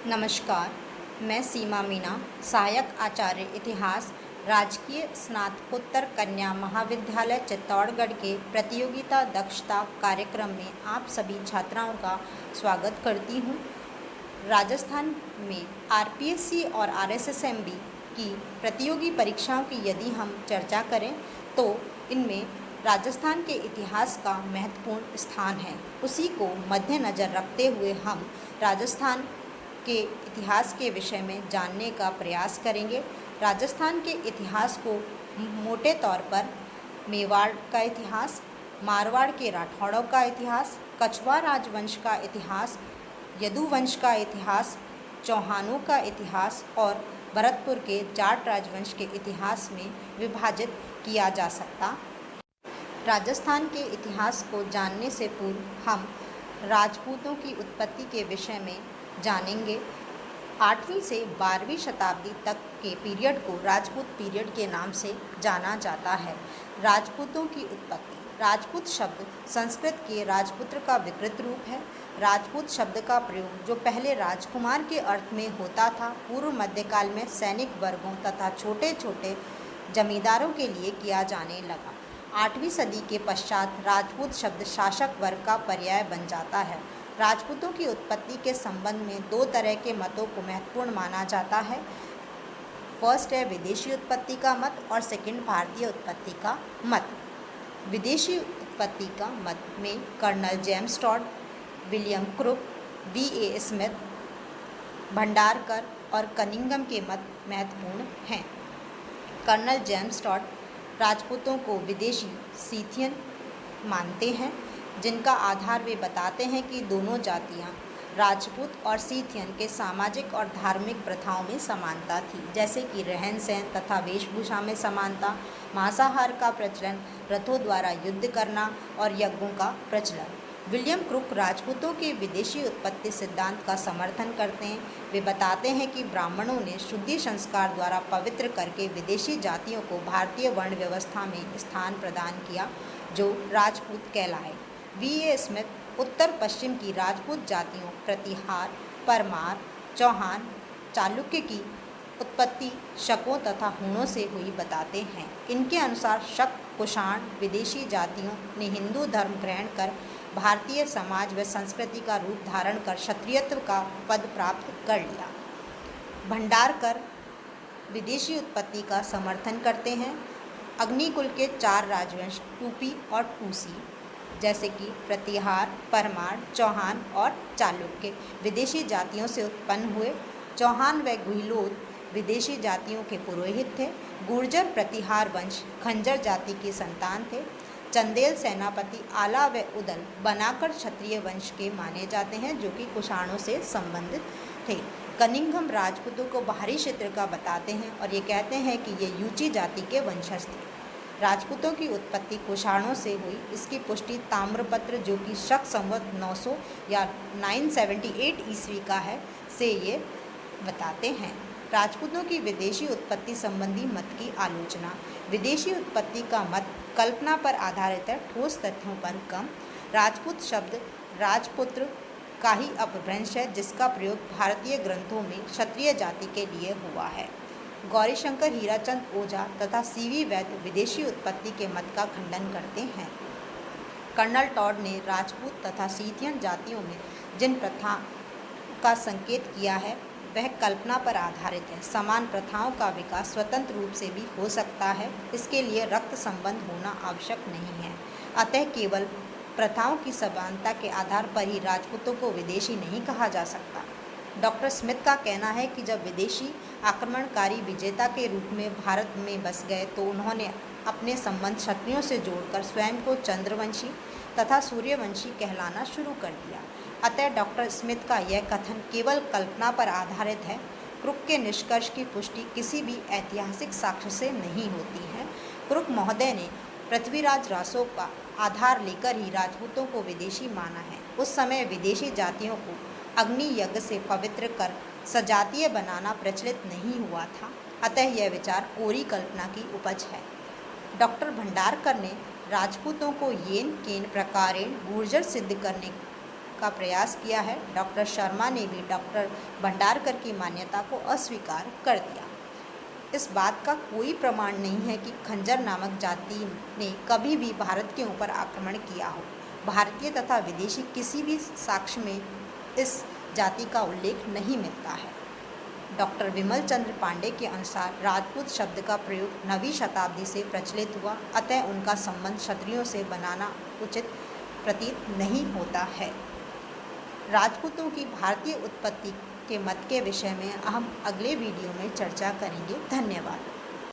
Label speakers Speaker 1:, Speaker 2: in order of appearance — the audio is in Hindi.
Speaker 1: नमस्कार, मैं सीमा मीना, सहायक आचार्य इतिहास, राजकीय स्नातकोत्तर कन्या महाविद्यालय चित्तौड़गढ़ के प्रतियोगिता दक्षता कार्यक्रम में आप सभी छात्राओं का स्वागत करती हूँ। राजस्थान में आरपीएससी और आरएसएसएमबी की प्रतियोगी परीक्षाओं की यदि हम चर्चा करें तो इनमें राजस्थान के इतिहास का महत्वपूर्ण स्थान है। उसी को मद्देनज़र रखते हुए हम राजस्थान के इतिहास के विषय में जानने का प्रयास करेंगे। राजस्थान के इतिहास को मोटे तौर पर मेवाड़ का इतिहास, मारवाड़ के राठौड़ों का इतिहास, कछवाड़ राजवंश का इतिहास, यदुवंश का इतिहास, चौहानों का इतिहास और भरतपुर के जाट राजवंश के इतिहास में विभाजित किया जा सकता। राजस्थान के इतिहास को जानने से पूर्व हम राजपूतों की उत्पत्ति के विषय में जानेंगे। 8वीं से 12वीं शताब्दी तक के पीरियड को राजपूत पीरियड के नाम से जाना जाता है। राजपूतों की उत्पत्ति। राजपूत शब्द संस्कृत के राजपुत्र का विकृत रूप है। राजपूत शब्द का प्रयोग जो पहले राजकुमार के अर्थ में होता था, पूर्व मध्यकाल में सैनिक वर्गों तथा छोटे छोटे जमींदारों के लिए किया जाने लगा। 8वीं सदी के पश्चात राजपूत शब्द शासक वर्ग का पर्याय बन जाता है। राजपूतों की उत्पत्ति के संबंध में दो तरह के मतों को महत्वपूर्ण माना जाता है। फर्स्ट है विदेशी उत्पत्ति का मत और सेकंड भारतीय उत्पत्ति का मत। विदेशी उत्पत्ति का मत में Colonel James Tod, William Crooke, V A. Smith, Bhandarkar और कनिंघम के मत महत्वपूर्ण हैं। कर्नल जेम्स टॉड राजपूतों को विदेशी सीथियन मानते हैं, जिनका आधार वे बताते हैं कि दोनों जातियां राजपूत और सीथियन के सामाजिक और धार्मिक प्रथाओं में समानता थी, जैसे कि रहन सहन तथा वेशभूषा में समानता, मांसाहार का प्रचलन, रथों द्वारा युद्ध करना और यज्ञों का प्रचलन। विलियम क्रुक राजपूतों के विदेशी उत्पत्ति सिद्धांत का समर्थन करते हैं। वे बताते हैं कि ब्राह्मणों ने शुद्धि संस्कार द्वारा पवित्र करके विदेशी जातियों को भारतीय वर्ण व्यवस्था में स्थान प्रदान किया, जो राजपूत कहलाए। वी.ए. स्मिथ उत्तर पश्चिम की राजपूत जातियों प्रतिहार, परमार, चौहान, चालुक्य की उत्पत्ति शकों तथा हूणों से हुई बताते हैं। इनके अनुसार शक, कुषाण विदेशी जातियों ने हिंदू धर्म ग्रहण कर भारतीय समाज व संस्कृति का रूप धारण कर क्षत्रियत्व का पद प्राप्त कर लिया। भंडारकर विदेशी उत्पत्ति का समर्थन करते हैं। अग्निकुल के 4 राजवंश टूपी और टूसी जैसे कि प्रतिहार, परमार, चौहान और चालुक्य विदेशी जातियों से उत्पन्न हुए। चौहान व गुहिलोद विदेशी जातियों के पुरोहित थे। गुर्जर प्रतिहार वंश खंजर जाति की संतान थे। चंदेल सेनापति आला व उदल बनाकर क्षत्रिय वंश के माने जाते हैं, जो कि कुषाणों से संबंधित थे। कनिंघम राजपूतों को बाहरी क्षेत्र का बताते हैं और ये कहते हैं कि ये यूची जाति के वंशज थे। राजपूतों की उत्पत्ति कुषाणों से हुई, इसकी पुष्टि ताम्रपत्र, जो कि शक संवत 900 या 978 ईस्वी का है, से ये बताते हैं। राजपूतों की विदेशी उत्पत्ति संबंधी मत की आलोचना। विदेशी उत्पत्ति का मत कल्पना पर आधारित है, ठोस तथ्यों पर कम। राजपूत शब्द राजपुत्र का ही अपभ्रंश है, जिसका प्रयोग भारतीय ग्रंथों में क्षत्रिय जाति के लिए हुआ है। गौरीशंकर, हीराचंद ओझा तथा सी.वी. वैद्य विदेशी उत्पत्ति के मत का खंडन करते हैं। कर्नल टॉड ने राजपूत तथा सीथियन जातियों में जिन प्रथा का संकेत किया है वह कल्पना पर आधारित है। समान प्रथाओं का विकास स्वतंत्र रूप से भी हो सकता है, इसके लिए रक्त संबंध होना आवश्यक नहीं है। अतः केवल प्रथाओं की समानता के आधार पर ही राजपूतों को विदेशी नहीं कहा जा सकता। डॉक्टर स्मिथ का कहना है कि जब विदेशी आक्रमणकारी विजेता के रूप में भारत में बस गए तो उन्होंने अपने संबंध क्षत्रियों से जोड़कर स्वयं को चंद्रवंशी तथा सूर्यवंशी कहलाना शुरू कर दिया। अतः डॉक्टर स्मिथ का यह कथन केवल कल्पना पर आधारित है। क्रुक के निष्कर्ष की पुष्टि किसी भी ऐतिहासिक साक्ष्य से नहीं होती है। क्रुक महोदय ने पृथ्वीराज रासो का आधार लेकर ही राजपूतों को विदेशी माना है। उस समय विदेशी जातियों को अग्नि यज्ञ से पवित्र कर सजातीय बनाना प्रचलित नहीं हुआ था, अतः यह विचार कोरी कल्पना की उपज है। डॉक्टर भंडारकर ने राजपूतों को येन केन प्रकारेण गुर्जर सिद्ध करने का प्रयास किया है। डॉक्टर शर्मा ने भी डॉक्टर भंडारकर की मान्यता को अस्वीकार कर दिया। इस बात का कोई प्रमाण नहीं है कि खंजर नामक जाति ने कभी भी भारत के ऊपर आक्रमण किया हो। भारतीय तथा विदेशी किसी भी साक्ष्य में इस जाति का उल्लेख नहीं मिलता है। डॉक्टर विमल चंद्र पांडे के अनुसार राजपूत शब्द का प्रयोग 9वीं शताब्दी से प्रचलित हुआ, अतः उनका संबंध क्षत्रियों से बनाना उचित प्रतीत नहीं होता है। राजपूतों की भारतीय उत्पत्ति के मत के विषय में हम अगले वीडियो में चर्चा करेंगे। धन्यवाद।